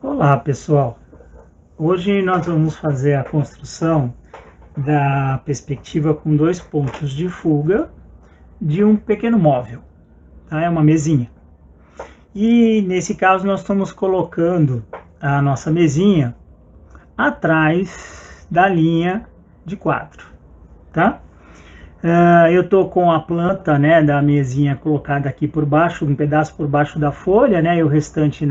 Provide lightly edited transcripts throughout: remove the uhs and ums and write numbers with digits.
Olá, pessoal. Hoje nós vamos fazer a construção da perspectiva com dois pontos de fuga de um pequeno móvel, tá? É uma mesinha. E nesse caso nós estamos colocando a nossa mesinha atrás da linha de quadro, tá? Eu estou com a planta, né, da mesinha colocada aqui por baixo, um pedaço por baixo da folha, né, e o restante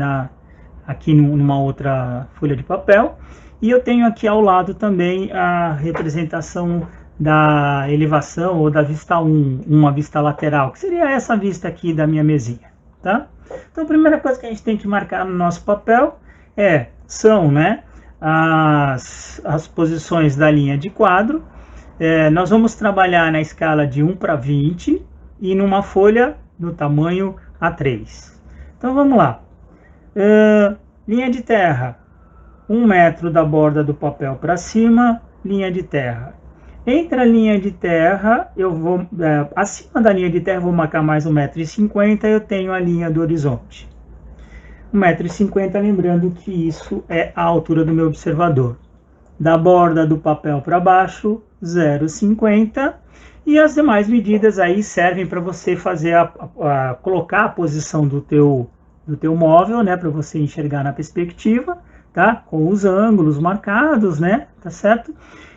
aqui numa outra folha de papel. E eu tenho aqui ao lado também a representação da elevação ou da vista 1, uma vista lateral, que seria essa vista aqui da minha mesinha, tá? Então a primeira coisa que a gente tem que marcar no nosso papel são, né, as posições da linha de quadro. Nós vamos trabalhar na escala de 1 para 20 e numa folha do tamanho A3. Então vamos lá. Linha de terra, 1 metro da borda do papel para cima, linha de terra. Entre a linha de terra, acima da linha de terra eu vou marcar mais 1,50 m, eu tenho a linha do horizonte. 1,50 m, lembrando que isso é a altura do meu observador. Da borda do papel para baixo, 0,50 m, e as demais medidas aí servem para você fazer colocar a posição do teu móvel, né, para você enxergar na perspectiva, tá? Com os ângulos marcados, né, tá certo?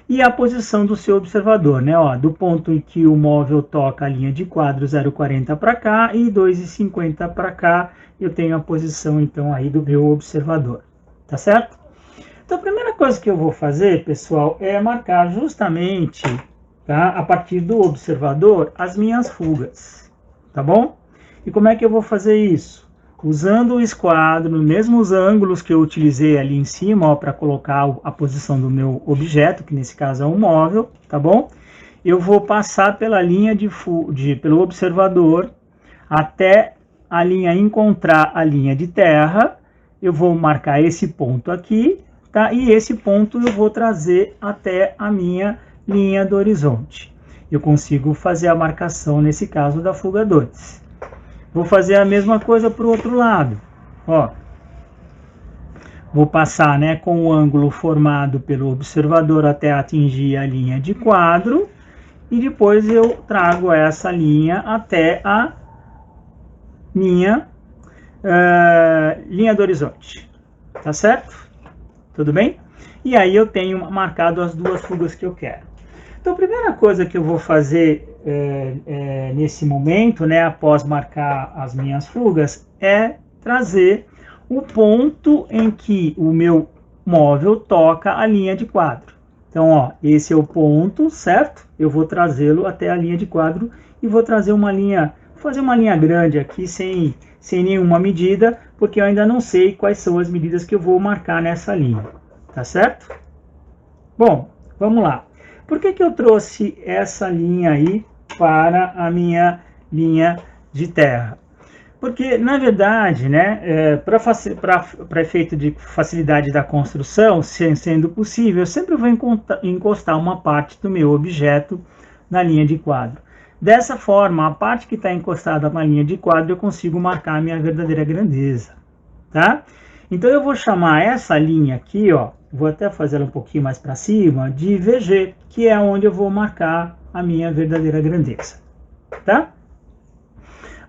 E a posição do seu observador, né, ó, do ponto em que o móvel toca a linha de quadro, 0,40 para cá e 2,50 para cá, eu tenho a posição então aí do meu observador, tá certo? Então a primeira coisa que eu vou fazer, pessoal, é marcar justamente, tá, a partir do observador as minhas fugas, tá bom? E como é que eu vou fazer isso? Usando o esquadro, nos mesmos ângulos que eu utilizei ali em cima para colocar a posição do meu objeto, que nesse caso é um móvel, tá bom? Eu vou passar pela linha pelo observador até a linha encontrar a linha de terra. Eu vou marcar esse ponto aqui, tá? E esse ponto eu vou trazer até a minha linha do horizonte. Eu consigo fazer a marcação, nesse caso, da fuga 2. Vou fazer a mesma coisa para o outro lado. Ó, vou passar, né, com o ângulo formado pelo observador até atingir a linha de quadro. E depois eu trago essa linha até a minha linha do horizonte. Tá certo? Tudo bem? E aí eu tenho marcado as duas fugas que eu quero. Então a primeira coisa que eu vou fazer nesse momento, né, após marcar as minhas fugas, é trazer o ponto em que o meu móvel toca a linha de quadro. Então, ó, esse é o ponto, certo? Eu vou trazê-lo até a linha de quadro e vou trazer uma linha, fazer uma linha grande aqui sem nenhuma medida, porque eu ainda não sei quais são as medidas que eu vou marcar nessa linha, tá certo? Bom, vamos lá. Por que eu trouxe essa linha aí para a minha linha de terra? Porque, na verdade, né, para efeito de facilidade da construção, sendo possível, eu sempre vou encostar uma parte do meu objeto na linha de quadro. Dessa forma, a parte que está encostada na linha de quadro, eu consigo marcar a minha verdadeira grandeza, tá? Então eu vou chamar essa linha aqui, ó, vou até fazer ela um pouquinho mais para cima, de VG, que é onde eu vou marcar a minha verdadeira grandeza, tá?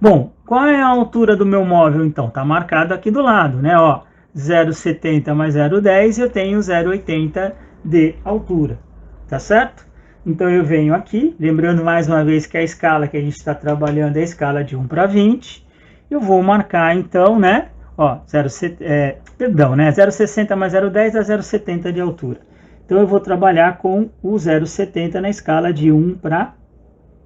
Bom, qual é a altura do meu móvel, então? Tá marcado aqui do lado, né, ó, 0,70 mais 0,10, eu tenho 0,80 de altura, tá certo? Então eu venho aqui, lembrando mais uma vez que a escala que a gente está trabalhando é a escala de 1 para 20, eu vou marcar então, né, ó, 0,60 mais 0,10 dá 0,70 de altura. Então eu vou trabalhar com o 0,70 na escala de 1 para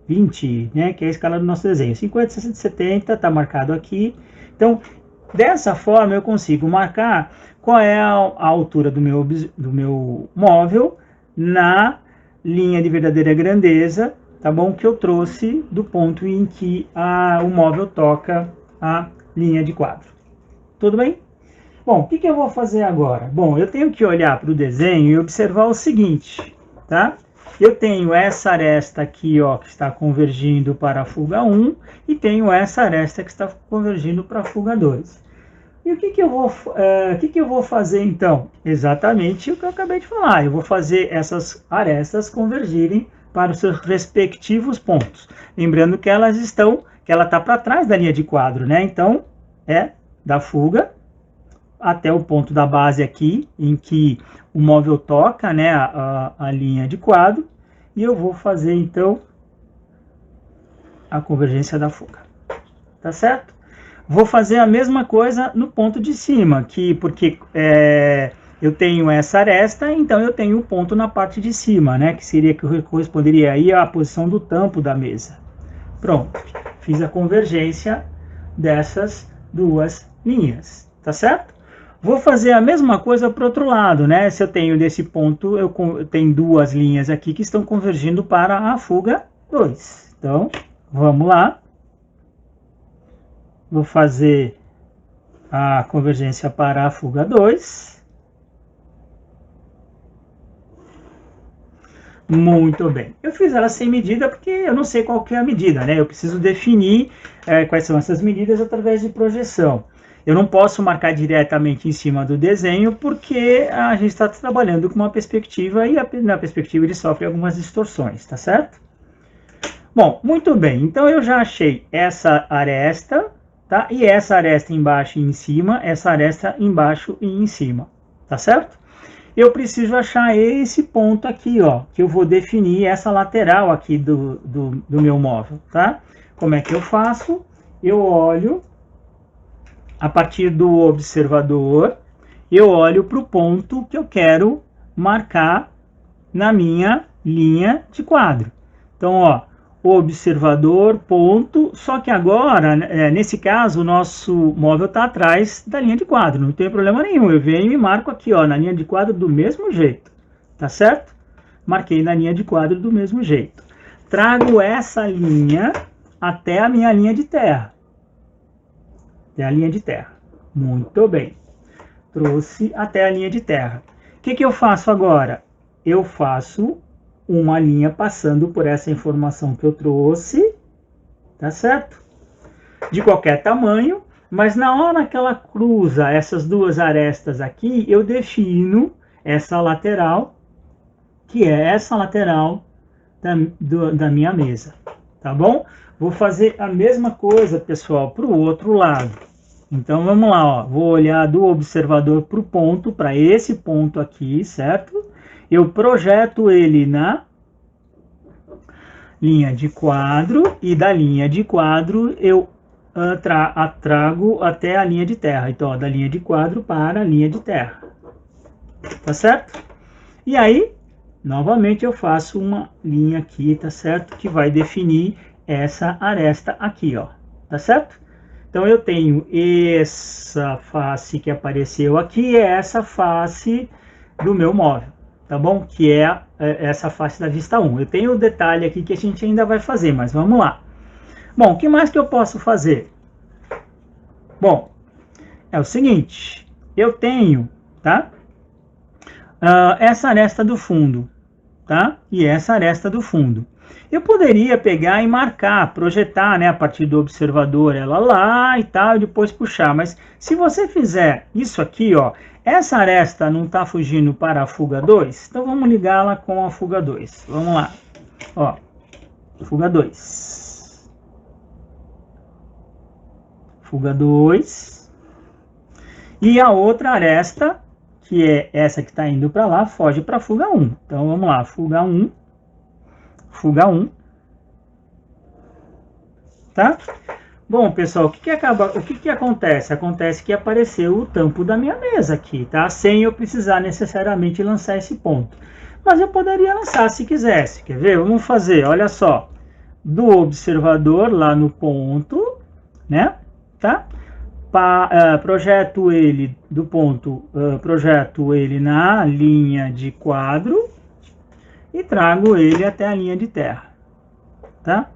20, né, que é a escala do nosso desenho. 50, 60, 70 está marcado aqui. Então, dessa forma eu consigo marcar qual é a altura do meu móvel na linha de verdadeira grandeza, tá bom? Que eu trouxe do ponto em que o móvel toca a linha de quadro. Tudo bem? Bom, o que eu vou fazer agora? Bom, eu tenho que olhar para o desenho e observar o seguinte, tá? Eu tenho essa aresta aqui, ó, que está convergindo para a fuga 1 e tenho essa aresta que está convergindo para a fuga 2. E o que que eu vou fazer então? Exatamente o que eu acabei de falar. Eu vou fazer essas arestas convergirem para os seus respectivos pontos. Lembrando que ela está para trás da linha de quadro, né? Então, é da fuga até o ponto da base aqui, em que o móvel toca, né, a linha de quadro, e eu vou fazer então a convergência da fuga. Tá certo? Vou fazer a mesma coisa no ponto de cima, porque eu tenho essa aresta, então eu tenho o ponto na parte de cima, né? Que corresponderia aí à posição do tampo da mesa. Pronto, fiz a convergência dessas duas linhas, tá certo? Vou fazer a mesma coisa para o outro lado, né? Se eu tenho desse ponto, eu tenho duas linhas aqui que estão convergindo para a fuga 2. Então, vamos lá. Vou fazer a convergência para a fuga 2. Muito bem. Eu fiz ela sem medida porque eu não sei qual que é a medida, né? Eu preciso definir quais são essas medidas através de projeção. Eu não posso marcar diretamente em cima do desenho porque a gente está trabalhando com uma perspectiva e na perspectiva ele sofre algumas distorções, tá certo? Bom, muito bem. Então eu já achei essa aresta, tá? E essa aresta embaixo e em cima, essa aresta embaixo e em cima, tá certo? Eu preciso achar esse ponto aqui, ó, que eu vou definir essa lateral aqui do meu móvel, tá? Como é que eu faço? Eu olho a partir do observador, eu olho para o ponto que eu quero marcar na minha linha de quadro. Então, ó, observador, ponto, só que agora, nesse caso, o nosso móvel está atrás da linha de quadro, não tem problema nenhum, eu venho e marco aqui, ó, na linha de quadro do mesmo jeito, tá certo? Marquei na linha de quadro do mesmo jeito. Trago essa linha até a minha linha de terra. Até a linha de terra. Muito bem. Trouxe até a linha de terra. O que que eu faço agora? Eu faço uma linha passando por essa informação que eu trouxe, tá certo? De qualquer tamanho, mas na hora que ela cruza essas duas arestas aqui, eu defino essa lateral, que é essa lateral da minha mesa, tá bom? Vou fazer a mesma coisa, pessoal, para o outro lado. Então vamos lá, ó. Vou olhar do observador para o ponto, para esse ponto aqui, certo? Eu projeto ele na linha de quadro e da linha de quadro eu trago até a linha de terra. Então, ó, da linha de quadro para a linha de terra. Tá certo? E aí, novamente eu faço uma linha aqui, tá certo? Que vai definir essa aresta aqui, ó. Tá certo? Então eu tenho essa face que apareceu aqui, é essa face do meu móvel, tá bom? Que é essa face da vista 1. Eu tenho o detalhe aqui que a gente ainda vai fazer, mas vamos lá. Bom, o que mais que eu posso fazer? Bom, é o seguinte, eu tenho, tá? Essa aresta do fundo, tá? E essa aresta do fundo. Eu poderia pegar e marcar, projetar, né, a partir do observador ela lá e tal, e depois puxar. Mas se você fizer isso aqui, ó, essa aresta não está fugindo para a fuga 2, então vamos ligá-la com a fuga 2. Vamos lá. Ó, fuga 2. Fuga 2. E a outra aresta, que é essa que está indo para lá, foge para a fuga 1. Então vamos lá, fuga 1. Fuga 1, tá? Bom, pessoal, o que acontece? Acontece que apareceu o tampo da minha mesa aqui, tá? Sem eu precisar necessariamente lançar esse ponto. Mas eu poderia lançar se quisesse. Quer ver? Vamos fazer, olha só. Do observador lá no ponto, né? Tá? Projeto ele do ponto, projeto ele na linha de quadro e trago ele até a linha de terra, tá?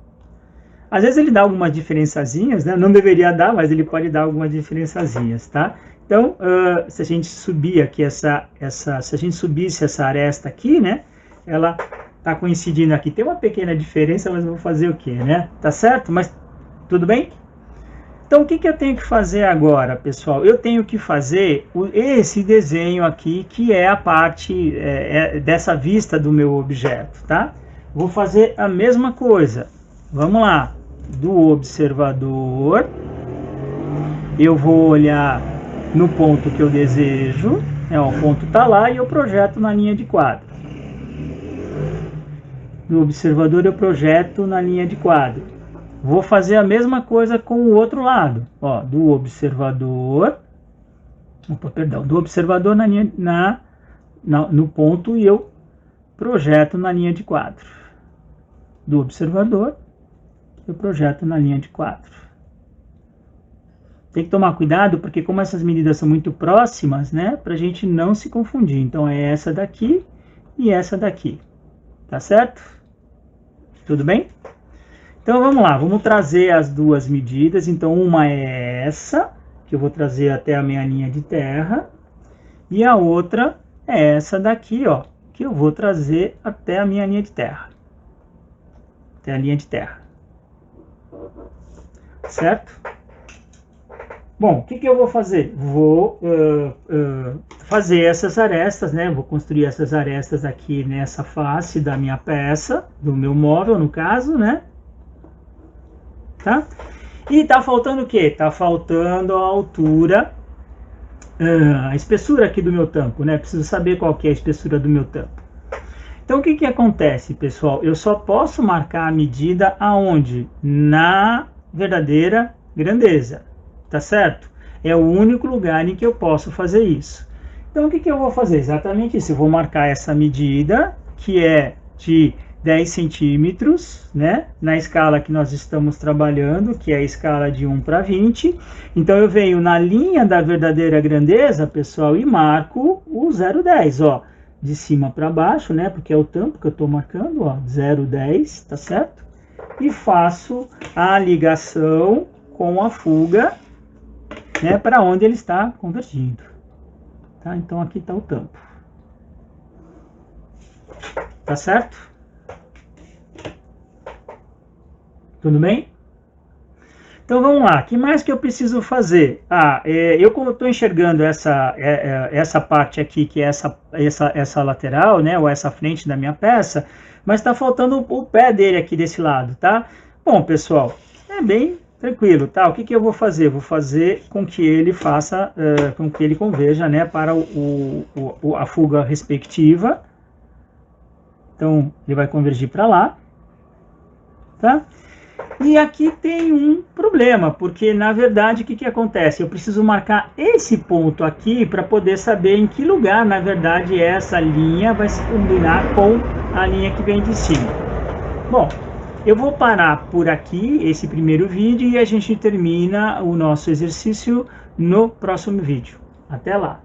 Às vezes ele dá algumas diferençazinhas, né? Não deveria dar, mas ele pode dar algumas diferençazinhas, tá? Então, se a gente subir aqui se a gente subisse essa aresta aqui, né? Ela tá coincidindo aqui. Tem uma pequena diferença, mas eu vou fazer o quê, né? Tá certo? Mas tudo bem? Então, o que eu tenho que fazer agora, pessoal? Eu tenho que fazer esse desenho aqui, que é a parte dessa vista do meu objeto, tá? Vou fazer a mesma coisa. Vamos lá. Do observador, eu vou olhar no ponto que eu desejo. O ponto está lá e eu projeto na linha de quadro. Do observador, eu projeto na linha de quadro. Vou fazer a mesma coisa com o outro lado, ó, do observador, do observador no ponto e eu projeto na linha de quadro. Do observador, eu projeto na linha de quadro. Tem que tomar cuidado, porque como essas medidas são muito próximas, né, para a gente não se confundir. Então é essa daqui e essa daqui, tá certo? Tudo bem? Então vamos lá, vamos trazer as duas medidas. Então uma é essa, que eu vou trazer até a minha linha de terra, e a outra é essa daqui, ó, que eu vou trazer até a minha linha de terra. Até a linha de terra. Certo? Bom, o que eu vou fazer? Vou fazer essas arestas, né? Vou construir essas arestas aqui nessa face da minha peça, do meu móvel, no caso, né? Tá? E tá faltando o quê? Tá faltando a altura, a espessura aqui do meu tampo, né? Preciso saber qual que é a espessura do meu tampo. Então, o que acontece, pessoal? Eu só posso marcar a medida aonde? Na verdadeira grandeza, tá certo? É o único lugar em que eu posso fazer isso. Então, o que eu vou fazer? Exatamente isso. Eu vou marcar essa medida, que é de 10 centímetros, né? Na escala que nós estamos trabalhando, que é a escala de 1 para 20. Então, eu venho na linha da verdadeira grandeza, pessoal, e marco o 0,10, ó. De cima para baixo, né? Porque é o tampo que eu estou marcando, ó. 0,10, tá certo? E faço a ligação com a fuga, né? Para onde ele está convergindo. Tá? Então, aqui está o tampo. Tá certo? Tudo bem? Então vamos lá, o que mais que eu preciso fazer? Eu como estou enxergando essa parte aqui, que é essa lateral, né, ou essa frente da minha peça, mas está faltando o pé dele aqui desse lado, tá? Bom, pessoal, é bem tranquilo, tá? O que eu vou fazer? Vou fazer com que ele faça, com que ele converja, né, para a fuga respectiva. Então, ele vai convergir para lá, tá? E aqui tem um problema, porque na verdade o que acontece? Eu preciso marcar esse ponto aqui para poder saber em que lugar, na verdade, essa linha vai se combinar com a linha que vem de cima. Bom, eu vou parar por aqui esse primeiro vídeo e a gente termina o nosso exercício no próximo vídeo. Até lá!